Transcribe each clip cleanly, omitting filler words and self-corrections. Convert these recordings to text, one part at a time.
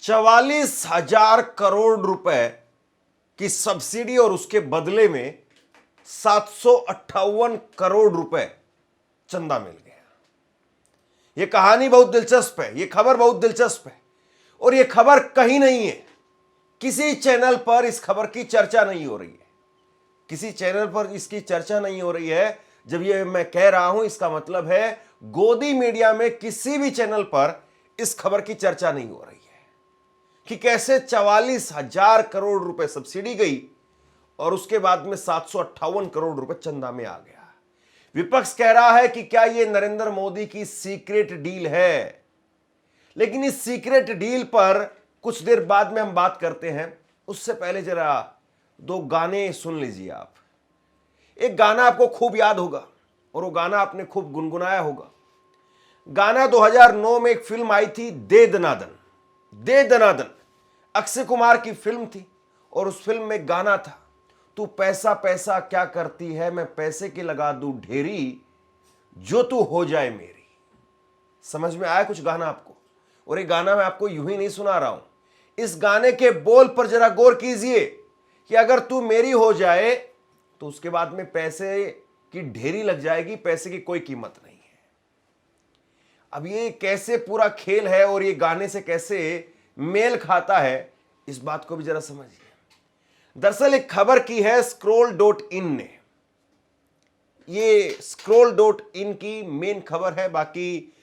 44,000 करोड़ रुपए की सब्सिडी और उसके बदले में 758 करोड़ रुपए चंदा मिल गया। यह कहानी बहुत दिलचस्प है, यह खबर बहुत दिलचस्प है और यह खबर कहीं नहीं है, किसी चैनल पर इस खबर की चर्चा नहीं हो रही है। किसी चैनल पर इसकी चर्चा नहीं हो रही है। जब ये मैं कह रहा हूं इसका मतलब है गोदी मीडिया में किसी भी चैनल पर इस खबर की चर्चा नहीं हो रही है कि कैसे 44,000 करोड़ रुपए सब्सिडी गई और उसके बाद में 758 करोड़ रुपए चंदा में आ गया। विपक्ष कह रहा है कि क्या यह नरेंद्र मोदी की सीक्रेट डील है, लेकिन इस सीक्रेट डील पर कुछ देर बाद में हम बात करते हैं। उससे पहले जरा दो गाने सुन लीजिए आप। एक गाना आपको खूब याद होगा और वो गाना आपने खूब गुनगुनाया होगा। गाना 2009 में एक फिल्म आई थी, दे दनादन। दे दनादन अक्षय कुमार की फिल्म थी और उस फिल्म में गाना था, तू पैसा पैसा क्या करती है, मैं पैसे की लगा दूं ढेरी, जो तू हो जाए मेरी। समझ में आया कुछ गाना आपको? और ये गाना मैं आपको यूं ही नहीं सुना रहा हूं, इस गाने के बोल पर जरा गौर कीजिए कि अगर तू मेरी हो जाए तो उसके बाद में पैसे की ढेरी लग जाएगी, पैसे की कोई कीमत नहीं है। अब ये कैसे पूरा खेल है और ये गाने से कैसे मेल खाता है, इस बात को भी जरा समझिए। दरअसल एक खबर की है scroll.in ने। ये scroll.in की मेन खबर है, बाकी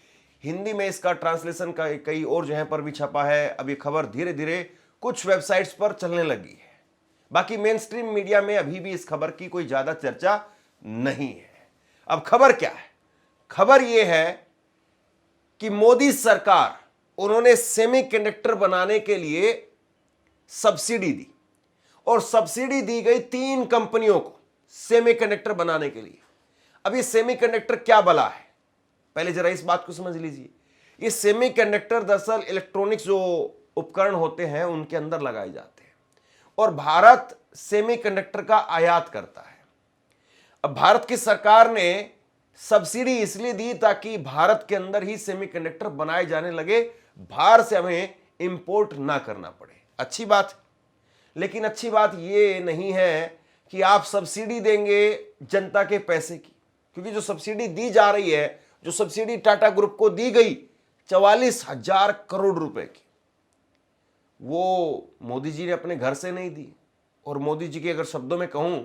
हिंदी में इसका ट्रांसलेशन का कई और जगह पर भी छपा है। अब ये खबर धीरे धीरे कुछ वेबसाइट्स पर चलने लगी है, बाकी मेन स्ट्रीम मीडिया में अभी भी इस खबर की कोई ज्यादा चर्चा नहीं है। अब खबर क्या है? खबर यह है कि मोदी सरकार, उन्होंने सेमीकंडक्टर बनाने के लिए सब्सिडी दी और सब्सिडी दी गई 3 कंपनियों को सेमीकंडक्टर बनाने के लिए। अब ये सेमीकंडक्टर क्या बला है, पहले जरा इस बात को समझ लीजिए। ये सेमीकंडक्टर दरअसल इलेक्ट्रॉनिक्स जो उपकरण होते हैं उनके अंदर लगाए जाते हैं और भारत सेमीकंडक्टर का आयात करता है। अब भारत की सरकार ने सब्सिडी इसलिए दी ताकि भारत के अंदर ही सेमीकंडक्टर बनाए जाने लगे, बाहर से हमें इंपोर्ट ना करना पड़े। अच्छी बात है, लेकिन अच्छी बात यह नहीं है कि आप सब्सिडी देंगे जनता के पैसे की, क्योंकि जो सब्सिडी दी जा रही है, जो सब्सिडी टाटा ग्रुप को दी गई 44,000 करोड़ रुपए की, वो मोदी जी ने अपने घर से नहीं दी। और मोदी जी के अगर शब्दों में कहूं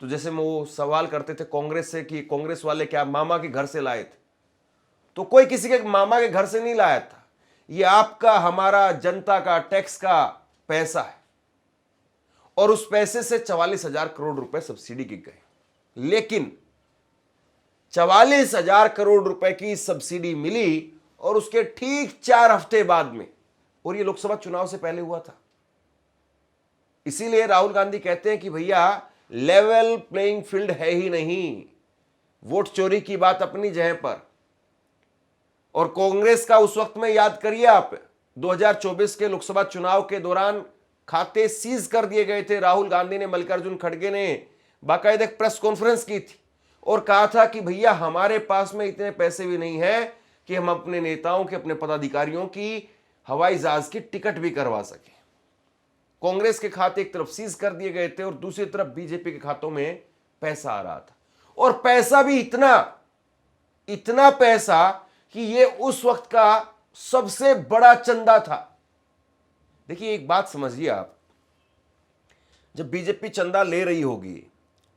तो जैसे वो सवाल करते थे कांग्रेस से कि कांग्रेस वाले क्या मामा के घर से लाए थे, तो कोई किसी के मामा के घर से नहीं लाया था। ये आपका, हमारा, जनता का टैक्स का पैसा है और उस पैसे से 44,000 करोड़ रुपए सब्सिडी की गई। लेकिन 44,000 करोड़ रुपए की सब्सिडी मिली और उसके ठीक 4 हफ्ते बाद में, और ये लोकसभा चुनाव से पहले हुआ था। इसीलिए राहुल गांधी कहते हैं कि भैया लेवल प्लेइंग फील्ड है ही नहीं, वोट चोरी की बात अपनी जगह पर। और कांग्रेस का उस वक्त में याद करिए आप, 2024 के लोकसभा चुनाव के दौरान खाते सीज कर दिए गए थे। राहुल गांधी ने, मल्लिकार्जुन खड़गे ने बाकायदा एक प्रेस कॉन्फ्रेंस की थी और कहा था कि भैया हमारे पास में इतने पैसे भी नहीं है कि हम अपने नेताओं के, अपने पदाधिकारियों की हवाई जहाज की टिकट भी करवा सके। कांग्रेस के खाते एक तरफ सीज कर दिए गए थे और दूसरी तरफ बीजेपी के खातों में पैसा आ रहा था, और पैसा भी इतना पैसा कि यह उस वक्त का सबसे बड़ा चंदा था। देखिए एक बात समझिए आप, जब बीजेपी चंदा ले रही होगी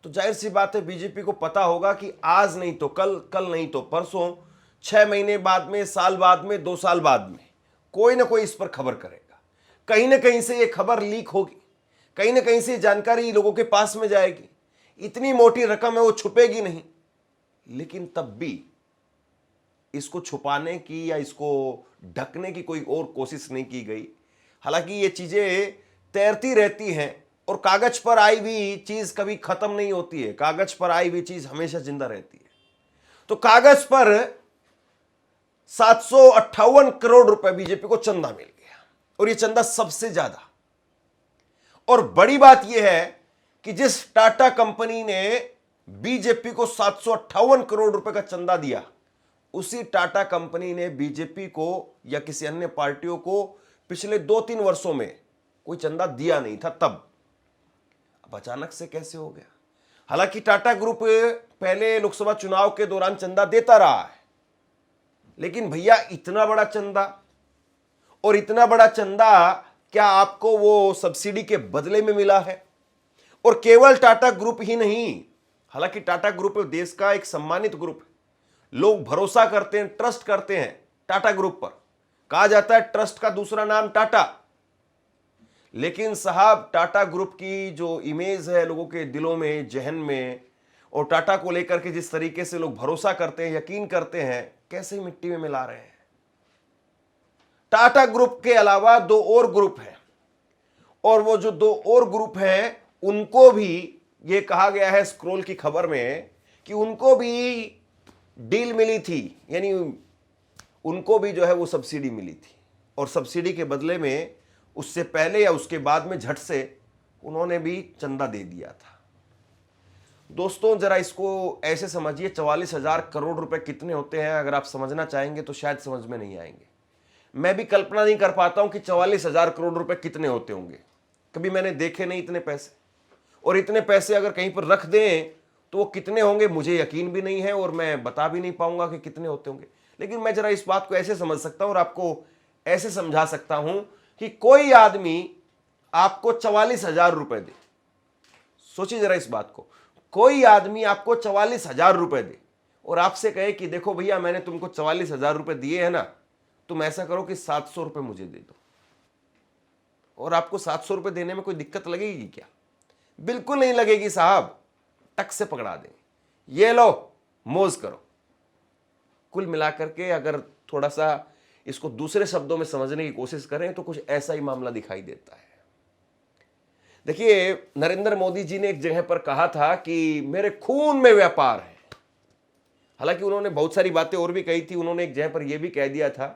तो जाहिर सी बात है बीजेपी को पता होगा कि आज नहीं तो कल, कल नहीं तो परसों, 6 महीने बाद में, साल बाद में, 2 साल बाद में कोई ना कोई इस पर खबर करेगा। कहीं ना कहीं से ये खबर लीक होगी, कहीं ना कहीं से जानकारी लोगों के पास में जाएगी। इतनी मोटी रकम है, वो छुपेगी नहीं, लेकिन तब भी इसको छुपाने की या इसको ढकने की कोई और कोशिश नहीं की गई। हालांकि ये चीजें तैरती रहती हैं और कागज पर आई हुई चीज कभी खत्म नहीं होती है, कागज पर आई हुई चीज हमेशा जिंदा रहती है। तो कागज पर 758 करोड़ रुपए बीजेपी को चंदा मिल गया और ये चंदा सबसे ज्यादा। और बड़ी बात यह है कि जिस टाटा कंपनी ने बीजेपी को 758 करोड़ रुपए का चंदा दिया, उसी टाटा कंपनी ने बीजेपी को या किसी अन्य पार्टियों को पिछले 2-3 वर्षों में कोई चंदा दिया नहीं था तब, अब अचानक से कैसे हो गया? हालांकि टाटा ग्रुप पहले लोकसभा चुनाव के दौरान चंदा देता रहा है, लेकिन भैया इतना बड़ा चंदा, और इतना बड़ा चंदा क्या आपको वो सब्सिडी के बदले में मिला है? और केवल टाटा ग्रुप ही नहीं, हालांकि टाटा ग्रुप देश का एक सम्मानित ग्रुप है, लोग भरोसा करते हैं, ट्रस्ट करते हैं टाटा ग्रुप पर। कहा जाता है ट्रस्ट का दूसरा नाम टाटा। लेकिन साहब, टाटा ग्रुप की जो इमेज है लोगों के दिलों में, जहन में, और टाटा को लेकर के जिस तरीके से लोग भरोसा करते हैं, यकीन करते हैं, कैसे मिट्टी में मिला रहे हैं। टाटा ग्रुप के अलावा 2 और ग्रुप हैं, और वो जो 2 और ग्रुप हैं उनको भी ये कहा गया है स्क्रॉल की खबर में कि उनको भी डील मिली थी, यानी उनको भी जो है वो सब्सिडी मिली थी, और सब्सिडी के बदले में उससे पहले या उसके बाद में झट से उन्होंने भी चंदा दे दिया था। दोस्तों, जरा इसको ऐसे समझिए, 44,000 करोड़ रुपए कितने होते हैं? अगर आप समझना चाहेंगे तो शायद समझ में नहीं आएंगे। मैं भी कल्पना नहीं कर पाता हूं कि 44,000 करोड़ रुपए कितने होते होंगे। कभी मैंने देखे नहीं इतने पैसे, और इतने पैसे अगर कहीं पर रख दें तो वो कितने होंगे मुझे यकीन भी नहीं है, और मैं बता भी नहीं पाऊंगा कि कितने होते होंगे। लेकिन मैं जरा इस बात को ऐसे समझ सकता हूं और आपको ऐसे समझा सकता हूं कि कोई आदमी आपको 44,000 रुपए दे। सोचिए जरा इस बात को, कोई आदमी आपको 44,000 रुपए दे और आपसे कहे कि देखो भैया, मैंने तुमको 44,000 रुपए दिए हैं ना, तुम ऐसा करो कि 700 रुपए मुझे दे दो। और आपको 700 रुपए देने में कोई दिक्कत लगेगी क्या? बिल्कुल नहीं लगेगी साहब, टक से पकड़ा देंगे, ये लो मौज करो। कुल मिलाकर के अगर थोड़ा सा इसको दूसरे शब्दों में समझने की कोशिश करें तो कुछ ऐसा ही मामला दिखाई देता है। देखिए, नरेंद्र मोदी जी ने एक जगह पर कहा था कि मेरे खून में व्यापार है। हालांकि उन्होंने बहुत सारी बातें और भी कही थी। उन्होंने एक जगह पर यह भी कह दिया था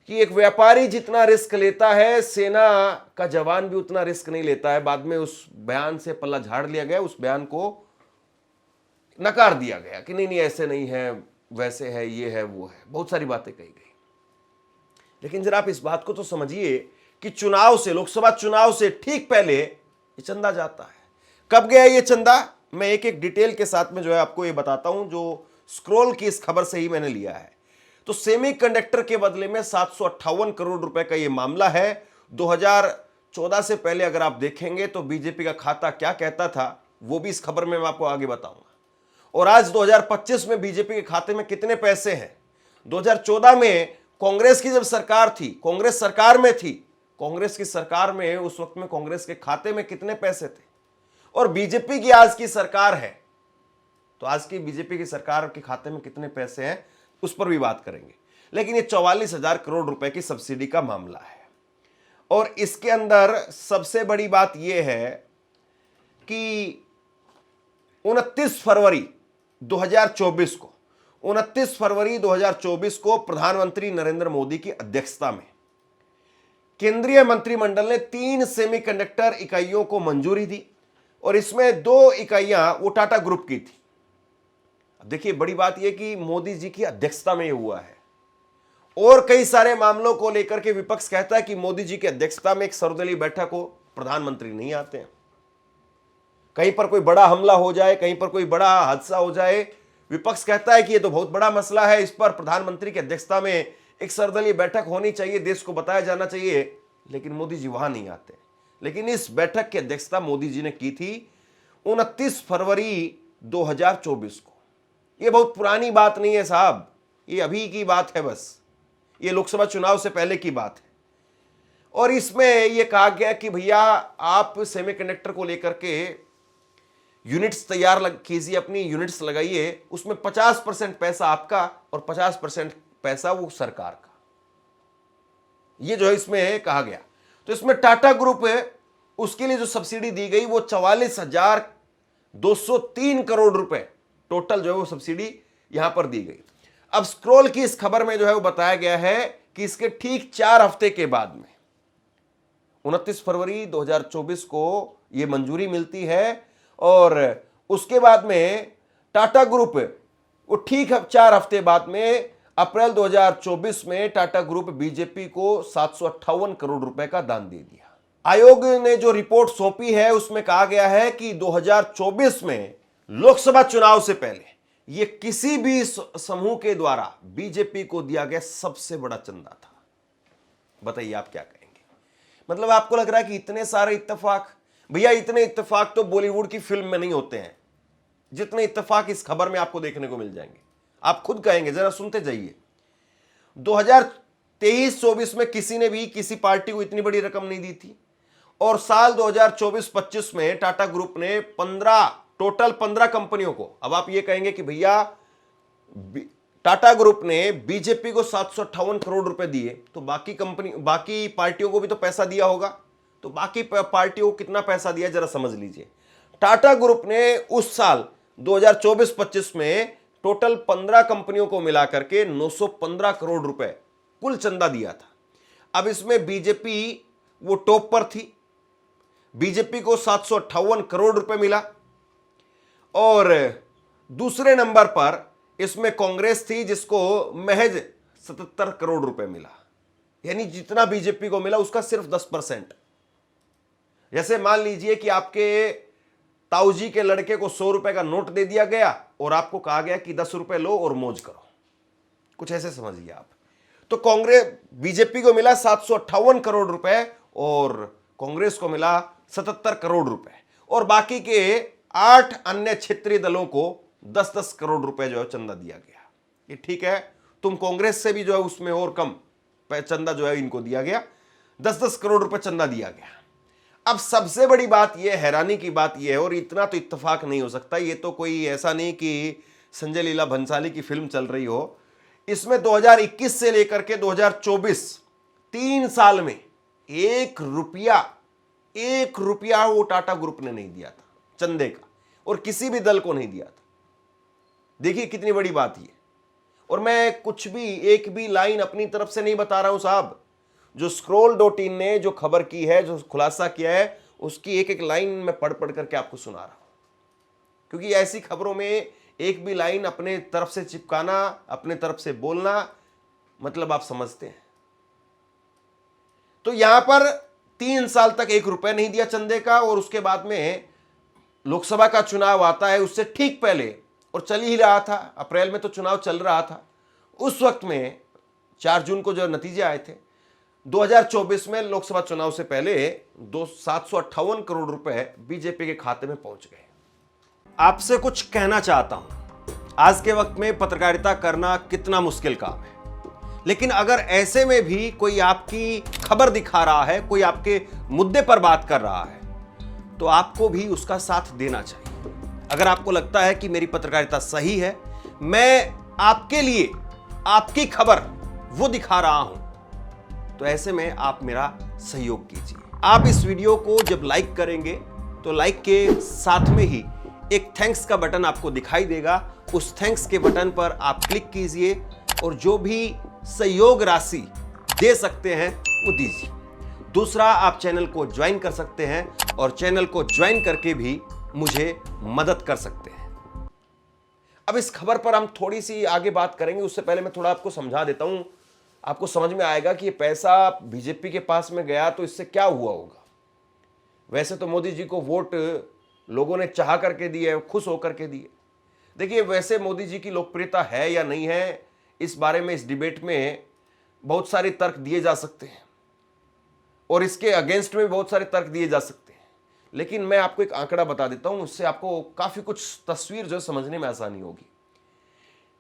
कि एक व्यापारी जितना रिस्क लेता है, सेना का जवान भी उतना रिस्क नहीं लेता है। बाद में उस बयान से पल्ला झाड़ लिया गया, उस बयान को नकार दिया गया कि नहीं नहीं, ऐसे नहीं है, वैसे है, ये है, वो है, बहुत सारी बातें कही गई। लेकिन जरा आप इस बात को तो समझिए कि चुनाव से, लोकसभा चुनाव से ठीक पहले ये चंदा जाता है। कब गया ये चंदा? मैं एक एक डिटेल के साथ में जो है आपको ये बताता हूं, जो स्क्रॉल की इस खबर से ही मैंने लिया है। तो सेमीकंडक्टर के बदले में 758 करोड़ रुपए का ये मामला है। 2014 से पहले अगर आप देखेंगे तो बीजेपी का खाता क्या कहता था, वो भी इस खबर में मैं आपको आगे बताऊंगा। और आज 2025 में बीजेपी के खाते में कितने पैसे हैं? 2014 में कांग्रेस की जब सरकार थी, कांग्रेस सरकार में थी, कांग्रेस की सरकार में उस वक्त में कांग्रेस के खाते में कितने पैसे थे? और बीजेपी की आज की सरकार है, तो आज की बीजेपी की सरकार के खाते में कितने पैसे हैं, उस पर भी बात करेंगे। लेकिन ये 44,000 करोड़ रुपए की सब्सिडी का मामला है। और इसके अंदर सबसे बड़ी बात यह है कि 29 फरवरी 2024 को 29 फरवरी 2024 को प्रधानमंत्री नरेंद्र मोदी की अध्यक्षता में केंद्रीय मंत्रिमंडल ने 3 सेमीकंडक्टर इकाइयों को मंजूरी दी, और इसमें 2 इकाइयां वो टाटा ग्रुप की थी। अब देखिए, बड़ी बात यह कि मोदी जी की अध्यक्षता में यह हुआ है, और कई सारे मामलों को लेकर के विपक्ष कहता है कि मोदी जी की अध्यक्षता में एक सर्वदलीय बैठक हो, प्रधानमंत्री नहीं आते हैं। कहीं पर कोई बड़ा हमला हो जाए, कहीं पर कोई बड़ा हादसा हो जाए, विपक्ष कहता है कि यह तो बहुत बड़ा मसला है, इस पर प्रधानमंत्री की अध्यक्षता में एक सर्वदलीय बैठक होनी चाहिए, देश को बताया जाना चाहिए। लेकिन मोदी जी वहां नहीं आते। लेकिन इस बैठक की अध्यक्षता मोदी जी ने की थी 29 फरवरी 2024 को। यह बहुत पुरानी बात नहीं है साहब, ये अभी की बात है, बस ये लोकसभा चुनाव से पहले की बात है। और इसमें यह कहा गया कि भैया, आप सेमीकंडक्टर को लेकर के यूनिट्स तैयार कीजिए, अपनी यूनिट्स लगाइए, उसमें 50% पैसा आपका और 50% पैसा वो सरकार का। ये जो है इसमें कहा गया। तो इसमें टाटा ग्रुप है, उसके लिए जो सब्सिडी दी गई वो 44,203 करोड़ रुपए टोटल जो है वो सब्सिडी यहां पर दी गई। अब स्क्रॉल की इस खबर में जो है वो बताया गया है कि इसके ठीक 4 हफ्ते के बाद में 29 फरवरी 2024 को यह मंजूरी मिलती है, और उसके बाद में टाटा ग्रुप वो ठीक 4 हफ्ते बाद में अप्रैल 2024 में टाटा ग्रुप बीजेपी को 758 करोड़ रुपए का दान दे दिया। आयोग ने जो रिपोर्ट सौंपी है उसमें कहा गया है कि 2024 में लोकसभा चुनाव से पहले यह किसी भी समूह के द्वारा बीजेपी को दिया गया सबसे बड़ा चंदा था। बताइए आप क्या कहेंगे? मतलब आपको लग रहा है कि इतने सारे इत्तेफाक? भैया इतने इत्तेफाक तो बॉलीवुड की फिल्म में नहीं होते हैं जितने इत्तेफाक इस खबर में आपको देखने को मिल जाएंगे। आप खुद कहेंगे, जरा सुनते जाइए। 2023-24 में किसी ने भी किसी पार्टी को इतनी बड़ी रकम नहीं दी थी, और साल 2024-25 में टाटा ग्रुप ने टोटल 15 कंपनियों को, अब आप ये कहेंगे कि भैया टाटा ग्रुप ने बीजेपी को 758 करोड़ रुपए दिए तो बाकी पार्टियों को भी तो पैसा दिया होगा, तो बाकी पार्टियों को कितना पैसा दिया जरा समझ लीजिए। टाटा ग्रुप ने उस साल 2024-25 में टोटल 15 कंपनियों को मिलाकर के 915 करोड़ रुपए कुल चंदा दिया था। अब इसमें बीजेपी वो टॉप पर थी, बीजेपी को 758 करोड़ रुपए मिला, और दूसरे नंबर पर इसमें कांग्रेस थी जिसको महज 77 करोड़ रुपए मिला। यानी जितना बीजेपी को मिला उसका सिर्फ 10%। जैसे मान लीजिए कि आपके ताऊजी के लड़के को 100 रुपए का नोट दे दिया गया और आपको कहा गया कि 10 रुपए लो और मौज करो, कुछ ऐसे समझिए आप। तो बीजेपी को मिला 758 करोड़ रुपए और कांग्रेस को मिला 77 करोड़ रुपए, और बाकी के 8 अन्य क्षेत्रीय दलों को 10-10 करोड़ रुपए जो है चंदा दिया गया। ये ठीक है, तुम कांग्रेस से भी जो है उसमें और कम चंदा जो है इनको दिया गया, 10-10 करोड़ रुपए चंदा दिया गया। अब सबसे बड़ी बात यह, हैरानी की बात यह है, और इतना तो इत्तेफाक नहीं हो सकता, ये तो कोई ऐसा नहीं कि संजय लीला भंसाली की फिल्म चल रही हो। इसमें 2021 से लेकर के 2024 3 साल में 1 रुपया वो टाटा ग्रुप ने नहीं दिया था चंदे का, और किसी भी दल को नहीं दिया था। देखिए कितनी बड़ी बात ये। और मैं कुछ भी एक भी लाइन अपनी तरफ से नहीं बता रहा हूं साहब, जो scroll.in ने जो खबर की है, जो खुलासा किया है, उसकी एक एक लाइन मैं पढ़ करके आपको सुना रहा हूं, क्योंकि ऐसी खबरों में एक भी लाइन अपने तरफ से चिपकाना, अपने तरफ से बोलना, मतलब आप समझते हैं। तो यहां पर 3 साल तक 1 रुपए नहीं दिया चंदे का, और उसके बाद में लोकसभा का चुनाव आता है उससे ठीक पहले, और चल ही रहा था, अप्रैल में तो चुनाव चल रहा था, उस वक्त में 4 जून को जो नतीजे आए थे 2024 में, लोकसभा चुनाव से पहले 758 करोड़ रुपए बीजेपी के खाते में पहुंच गए। आपसे कुछ कहना चाहता हूं, आज के वक्त में पत्रकारिता करना कितना मुश्किल काम है, लेकिन अगर ऐसे में भी कोई आपकी खबर दिखा रहा है, कोई आपके मुद्दे पर बात कर रहा है, तो आपको भी उसका साथ देना चाहिए। अगर आपको लगता है कि मेरी पत्रकारिता सही है, मैं आपके लिए आपकी खबर वो दिखा रहा हूं, तो ऐसे में आप मेरा सहयोग कीजिए। आप इस वीडियो को जब लाइक करेंगे तो लाइक के साथ में ही एक थैंक्स का बटन आपको दिखाई देगा, उस थैंक्स के बटन पर आप क्लिक कीजिए और जो भी सहयोग राशि दे सकते हैं वो दीजिए। दूसरा, आप चैनल को ज्वाइन कर सकते हैं और चैनल को ज्वाइन करके भी मुझे मदद कर सकते हैं। अब इस खबर पर हम थोड़ी सी आगे बात करेंगे, उससे पहले मैं थोड़ा आपको समझा देता हूं, आपको समझ में आएगा कि ये पैसा बीजेपी के पास में गया तो इससे क्या हुआ होगा। वैसे तो मोदी जी को वोट लोगों ने चाह करके दिए, खुश होकर के दिए। देखिए, वैसे मोदी जी की लोकप्रियता है या नहीं है, इस बारे में इस डिबेट में बहुत सारे तर्क दिए जा सकते हैं और इसके अगेंस्ट में बहुत सारे तर्क दिए जा सकते हैं, लेकिन मैं आपको एक आंकड़ा बता देता हूं, उससे आपको काफी कुछ तस्वीर जो समझने में आसानी होगी।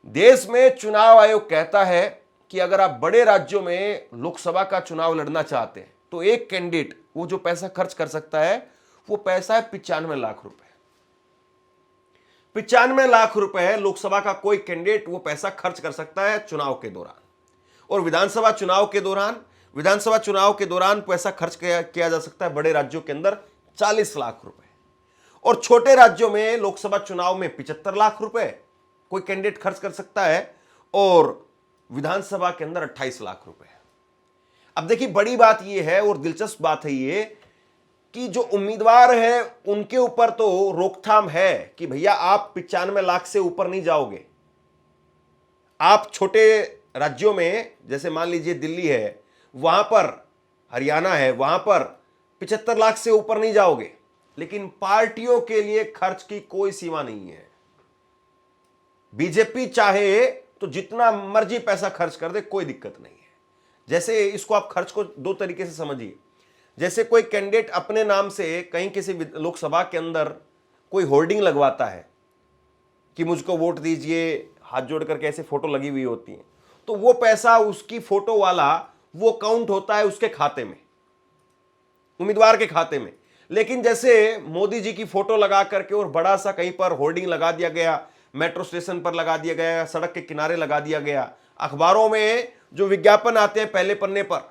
देश में चुनाव आयोग कहता है कि अगर आप बड़े राज्यों में लोकसभा का चुनाव लड़ना चाहते हैं तो एक कैंडिडेट वो जो पैसा खर्च कर सकता है वो पैसा है 95 लाख रुपए। 95 लाख रुपए लोकसभा का कोई कैंडिडेट वो पैसा खर्च कर सकता है चुनाव के दौरान, और विधानसभा चुनाव के दौरान पैसा खर्च किया जा सकता है बड़े राज्यों के अंदर 40 लाख रुपए, और छोटे राज्यों में लोकसभा चुनाव में 75 लाख रुपए कोई कैंडिडेट खर्च कर सकता है, और विधानसभा के अंदर 28 लाख रुपए। अब देखिए, बड़ी बात यह है और दिलचस्प बात है ये कि जो उम्मीदवार है उनके ऊपर तो रोकथाम है कि भैया आप 95 लाख से ऊपर नहीं जाओगे। आप छोटे राज्यों में, जैसे मान लीजिए दिल्ली है, वहां पर हरियाणा है, वहां पर 75 लाख से ऊपर नहीं जाओगे। लेकिन पार्टियों के लिए खर्च की कोई सीमा नहीं है। बीजेपी चाहे तो जितना मर्जी पैसा खर्च कर दे, कोई दिक्कत नहीं है। जैसे इसको आप खर्च को दो तरीके से समझिए। जैसे कोई कैंडिडेट अपने नाम से कहीं किसी लोकसभा के अंदर कोई होर्डिंग लगवाता है कि मुझको वोट दीजिए, हाथ जोड़ करके ऐसे फोटो लगी हुई होती है, तो वो पैसा उसकी फोटो वाला वो काउंट होता है उसके खाते में, उम्मीदवार के खाते में। लेकिन जैसे मोदी जी की फोटो लगा करके और बड़ा सा कहीं पर होर्डिंग लगा दिया गया, मेट्रो स्टेशन पर लगा दिया गया, सड़क के किनारे लगा दिया गया, अखबारों में जो विज्ञापन आते हैं पहले पन्ने पर,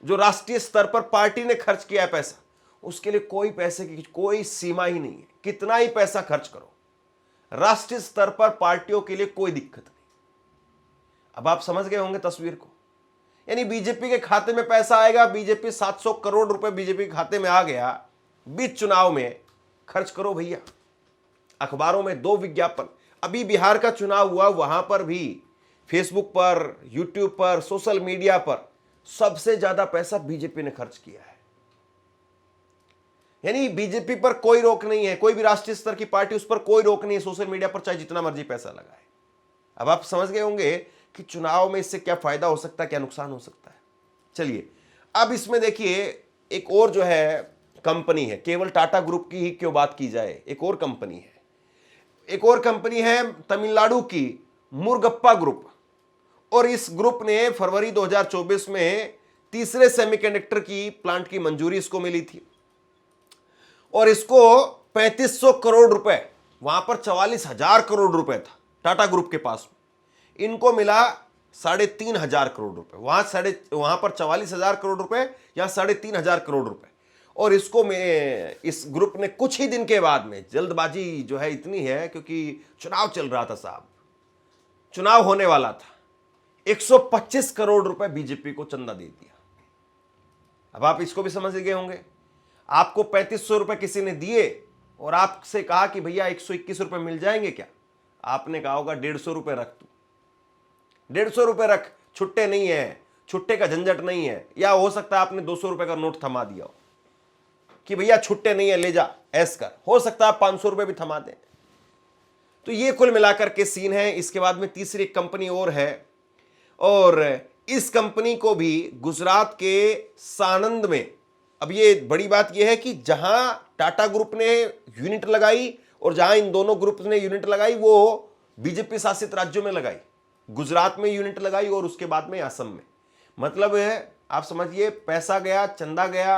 जो राष्ट्रीय स्तर पर पार्टी ने खर्च किया है पैसा, उसके लिए कोई पैसे की कोई सीमा ही नहीं है। कितना ही पैसा खर्च करो, राष्ट्रीय स्तर पर पार्टियों के लिए कोई दिक्कत नहीं। अब आप समझ गए होंगे तस्वीर को। यानी बीजेपी के खाते में पैसा आएगा, बीजेपी 700 करोड़ रुपए बीजेपी के खाते में आ गया, बीच चुनाव में खर्च करो भैया। अखबारों में 2 विज्ञापन, अभी बिहार का चुनाव हुआ, वहां पर भी फेसबुक पर, यूट्यूब पर, सोशल मीडिया पर सबसे ज्यादा पैसा बीजेपी ने खर्च किया है। यानी बीजेपी पर कोई रोक नहीं है, कोई भी राष्ट्रीय स्तर की पार्टी, उस पर कोई रोक नहीं है, सोशल मीडिया पर चाहे जितना मर्जी पैसा लगाए। अब आप समझ गए होंगे कि चुनाव में इससे क्या फायदा हो सकता है, क्या नुकसान हो सकता है। चलिए अब इसमें देखिए, एक और जो है कंपनी है, केवल टाटा ग्रुप की ही क्यों बात की जाए, एक और कंपनी है, एक और कंपनी है तमिलनाडु की मुरुगप्पा ग्रुप। और इस ग्रुप ने फरवरी 2024 में तीसरे सेमीकंडक्टर की प्लांट की मंजूरी इसको मिली थी, और इसको 3500 करोड़ रुपए, वहां पर 44,000 करोड़ रुपए था टाटा ग्रुप के पास में, इनको मिला 3,500 करोड़ रुपए। वहां पर 44,000 करोड़ रुपए, यहां 3,500 करोड़ रुपए। और इसको इस ग्रुप ने कुछ ही दिन के बाद में, जल्दबाजी जो है इतनी है क्योंकि चुनाव चल रहा था साहब, चुनाव होने वाला था, 125 करोड़ रुपए बीजेपी को चंदा दे दिया। अब आप इसको भी समझ गए होंगे। आपको 3500 रुपए किसी ने दिए और आपसे कहा कि भैया 121 रुपए मिल जाएंगे क्या, आपने कहा होगा 150 रुपए रख, तू 150 रुपए रख, छुट्टे नहीं है, छुट्टे का झंझट नहीं है। या हो सकता है आपने 200 रुपए का नोट थमा दिया हो कि भैया छुट्टे नहीं है, ले जा ऐस कर, हो सकता है आप 500 रुपए भी थमा दें। तो ये कुल मिलाकर के सीन है। इसके बाद में तीसरी एक कंपनी और है, और इस कंपनी को भी गुजरात के सानंद में, अब ये बड़ी बात यह है कि जहां टाटा ग्रुप ने यूनिट लगाई और जहां इन दोनों ग्रुप ने यूनिट लगाई वो बीजेपी शासित राज्यों में लगाई, गुजरात में यूनिट लगाई और उसके बाद में असम में। मतलब है आप समझिए, पैसा गया, चंदा गया,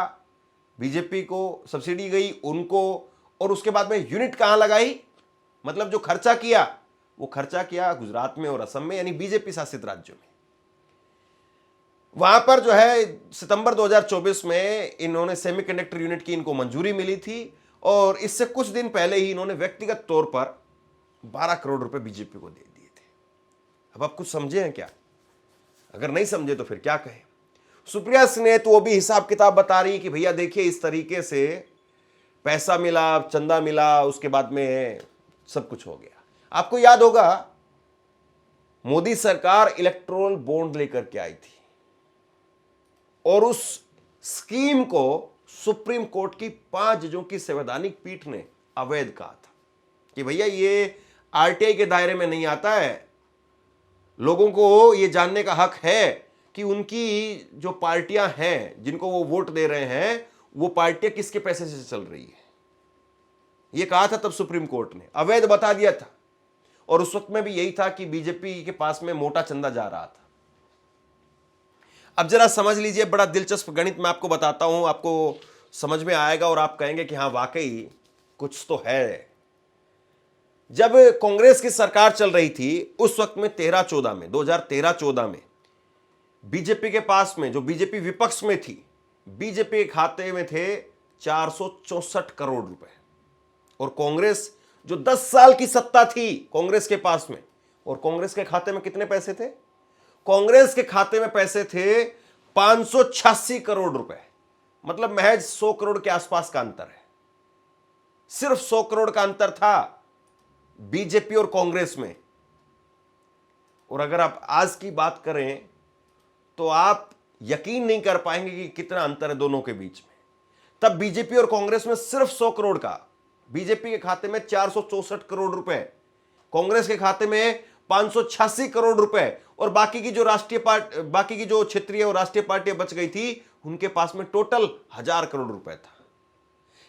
बीजेपी को सब्सिडी गई उनको, और उसके बाद में यूनिट कहां लगाई, मतलब जो खर्चा किया वो खर्चा किया गुजरात में और असम में, यानी बीजेपी शासित राज्यों में। वहां पर जो है सितंबर 2024 में इन्होंने सेमीकंडक्टर यूनिट की इनको मंजूरी मिली थी, और इससे कुछ दिन पहले ही इन्होंने व्यक्तिगत तौर पर 12 करोड़ रुपए बीजेपी को दे दिए थे। अब आप कुछ समझे हैं क्या? अगर नहीं समझे तो फिर क्या कहें। सुप्रिया सिन्हा तो वो भी हिसाब किताब बता रही है कि भैया देखिए इस तरीके से पैसा मिला, चंदा मिला, उसके बाद में सब कुछ हो गया। आपको याद होगा मोदी सरकार इलेक्टोरल बॉन्ड लेकर के आई थी, और उस स्कीम को सुप्रीम कोर्ट की 5 जजों की संवैधानिक पीठ ने अवैध कहा था कि भैया ये आरटीआई के दायरे में नहीं आता है। लोगों को ये जानने का हक है कि उनकी जो पार्टियां हैं, जिनको वो वोट दे रहे हैं, वो पार्टियां किसके पैसे से चल रही है। ये कहा था तब सुप्रीम कोर्ट ने, अवैध बता दिया था। और उस वक्त में भी यही था कि बीजेपी के पास में मोटा चंदा जा रहा था। अब जरा समझ लीजिए, बड़ा दिलचस्प गणित मैं आपको बताता हूं, आपको समझ में आएगा और आप कहेंगे कि हां वाकई कुछ तो है। जब कांग्रेस की सरकार चल रही थी उस वक्त में 2013-14 में बीजेपी के पास में, जो बीजेपी विपक्ष में थी, बीजेपी के खाते में थे 464 करोड़ रुपए, और कांग्रेस जो 10 साल की सत्ता थी कांग्रेस के पास में, और कांग्रेस के खाते में कितने पैसे थे? कांग्रेस के खाते में पैसे थे 586 करोड़ रुपए। मतलब महज 100 करोड़ के आसपास का अंतर है, सिर्फ 100 करोड़ का अंतर था बीजेपी और कांग्रेस में। और अगर आप आज की बात करें तो आप यकीन नहीं कर पाएंगे कि कितना अंतर है दोनों के बीच में। तब बीजेपी और कांग्रेस में सिर्फ 100 करोड़ का, बीजेपी के खाते में 464 करोड़ रुपए, कांग्रेस के खाते में 586 करोड़ रुपए, और बाकी की जो क्षेत्रीय और राष्ट्रीय पार्टियां बच गई थी उनके पास में टोटल 1000 करोड़ रुपए था।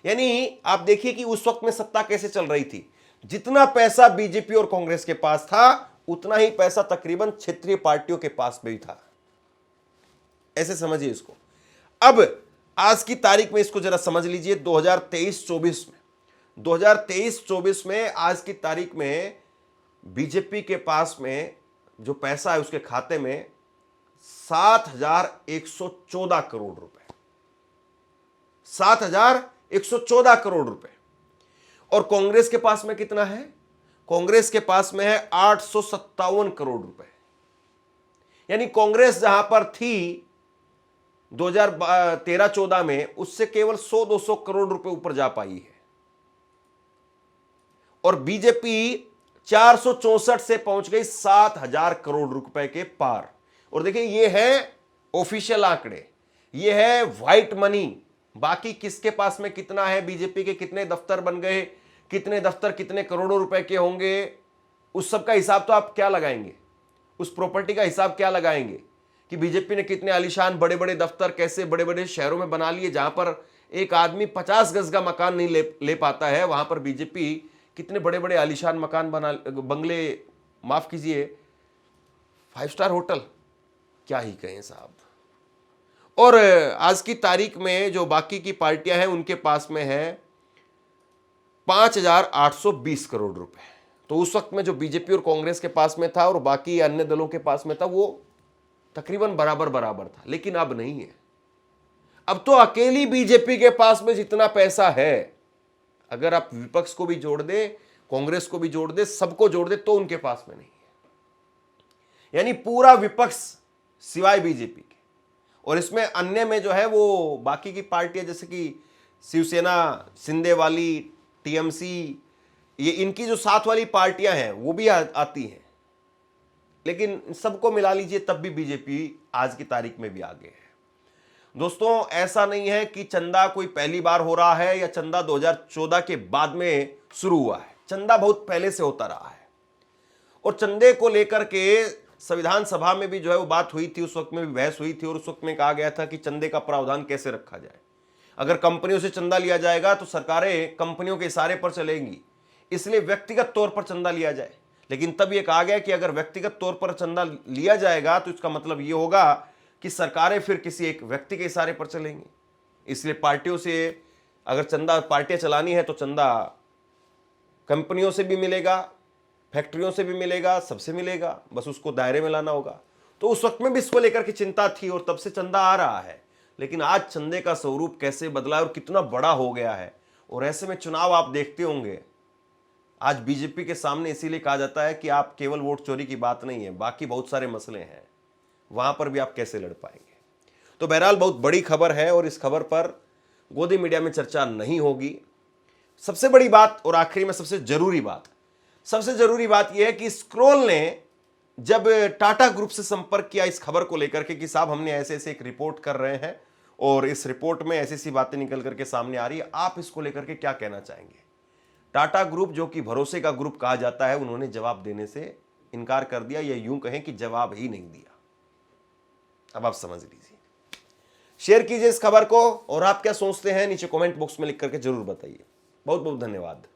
यानी आप देखिए कि उस वक्त में सत्ता कैसे चल रही थी। जितना पैसा बीजेपी और कांग्रेस के पास था उतना ही पैसा तकरीबन क्षेत्रीय पार्टियों के पास में भी था। ऐसे समझिए इसको। अब आज की तारीख में इसको जरा समझ लीजिए। 2023-24 में आज की तारीख में बीजेपी के पास में जो पैसा है उसके खाते में 7,114 करोड़ रुपए, 7,114 करोड़ रुपए। और कांग्रेस के पास में कितना है? कांग्रेस के पास में है 857 करोड़ रुपए। यानी कांग्रेस जहां पर थी 2013-14 में, उससे केवल 100-200 करोड़ रुपए ऊपर जा पाई है। और बीजेपी 464 से पहुंच गई 7,000 करोड़ रुपए के पार। और देखिए ये है ऑफिशियल आंकड़े, ये है व्हाइट मनी। बाकी किसके पास में कितना है, बीजेपी के कितने दफ्तर बन गए, कितने दफ्तर कितने करोड़ों रुपए के होंगे, उस सब का हिसाब तो आप क्या लगाएंगे? उस प्रॉपर्टी का हिसाब क्या लगाएंगे कि बीजेपी ने कितने आलीशान बड़े बड़े दफ्तर कैसे बड़े बड़े शहरों में बना लिए, जहां पर एक आदमी 50 गज का मकान नहीं ले पाता है, वहां पर बीजेपी कितने बड़े बड़े आलीशान मकान बना, बंगले, माफ कीजिए 5 स्टार होटल, क्या ही कहें साहब। और आज की तारीख में जो बाकी की पार्टियां हैं उनके पास में है 5,820 करोड़ रुपए। तो उस वक्त में जो बीजेपी और कांग्रेस के पास में था और बाकी अन्य दलों के पास में था वो तकरीबन बराबर बराबर था, लेकिन अब नहीं है। अब तो अकेली बीजेपी के पास में जितना पैसा है, अगर आप विपक्ष को भी जोड़ दे, कांग्रेस को भी जोड़ दे, सबको जोड़ दे, तो उनके पास में नहीं है। यानी पूरा विपक्ष सिवाय बीजेपी के। और इसमें अन्य में जो है वो बाकी की पार्टियां जैसे कि शिवसेना, सिंधे वाली, टीएमसी, ये इनकी जो साथ वाली पार्टियां हैं वो भी आती हैं, लेकिन सबको मिला लीजिए तब भी बीजेपी आज की तारीख में भी आगे है। दोस्तों ऐसा नहीं है कि चंदा कोई पहली बार हो रहा है या चंदा 2014 के बाद में शुरू हुआ है। चंदा बहुत पहले से होता रहा है। और चंदे को लेकर के संविधान सभा में भी जो है वो बात हुई थी, उस वक्त में भी बहस हुई थी, और उस वक्त में कहा गया था कि चंदे का प्रावधान कैसे रखा जाए। अगर कंपनियों से चंदा लिया जाएगा तो सरकारें कंपनियों के इशारे पर चलेंगी, इसलिए व्यक्तिगत तौर पर चंदा लिया जाए। लेकिन तब यह कहा गया कि अगर व्यक्तिगत तौर पर चंदा लिया जाएगा तो इसका मतलब यह होगा कि सरकारें फिर किसी एक व्यक्ति के इशारे पर चलेंगी। इसलिए पार्टियों से अगर चंदा पार्टियां चलानी है तो चंदा कंपनियों से भी मिलेगा, फैक्ट्रियों से भी मिलेगा, सबसे मिलेगा, बस उसको दायरे में लाना होगा। तो उस वक्त में भी इसको लेकर के चिंता थी और तब से चंदा आ रहा है। लेकिन आज चंदे का स्वरूप कैसे बदला है और कितना बड़ा हो गया है। और ऐसे में चुनाव आप देखते होंगे आज बीजेपी के सामने, इसीलिए कहा जाता है कि आप केवल वोट चोरी की बात नहीं है, बाकी बहुत सारे मसले हैं, वहां पर भी आप कैसे लड़ पाएंगे। तो बहरहाल बहुत बड़ी खबर है और इस खबर पर गोदी मीडिया में चर्चा नहीं होगी। सबसे बड़ी बात और आखिरी में सबसे जरूरी बात यह है कि स्क्रॉल ने जब टाटा ग्रुप से संपर्क किया इस खबर को लेकर के कि साहब हमने ऐसे ऐसे एक रिपोर्ट कर रहे हैं और इस रिपोर्ट में ऐसी ऐसी बातें निकल करके सामने आ रही है, आप इसको लेकर के क्या कहना चाहेंगे। टाटा ग्रुप जो कि भरोसे का ग्रुप कहा जाता है, उन्होंने जवाब देने से इनकार कर दिया, या यूं कहें कि जवाब ही नहीं दिया। अब आप समझ लीजिए। शेयर कीजिए इस खबर को और आप क्या सोचते हैं नीचे कमेंट बॉक्स में लिख करके जरूर बताइए। बहुत बहुत धन्यवाद।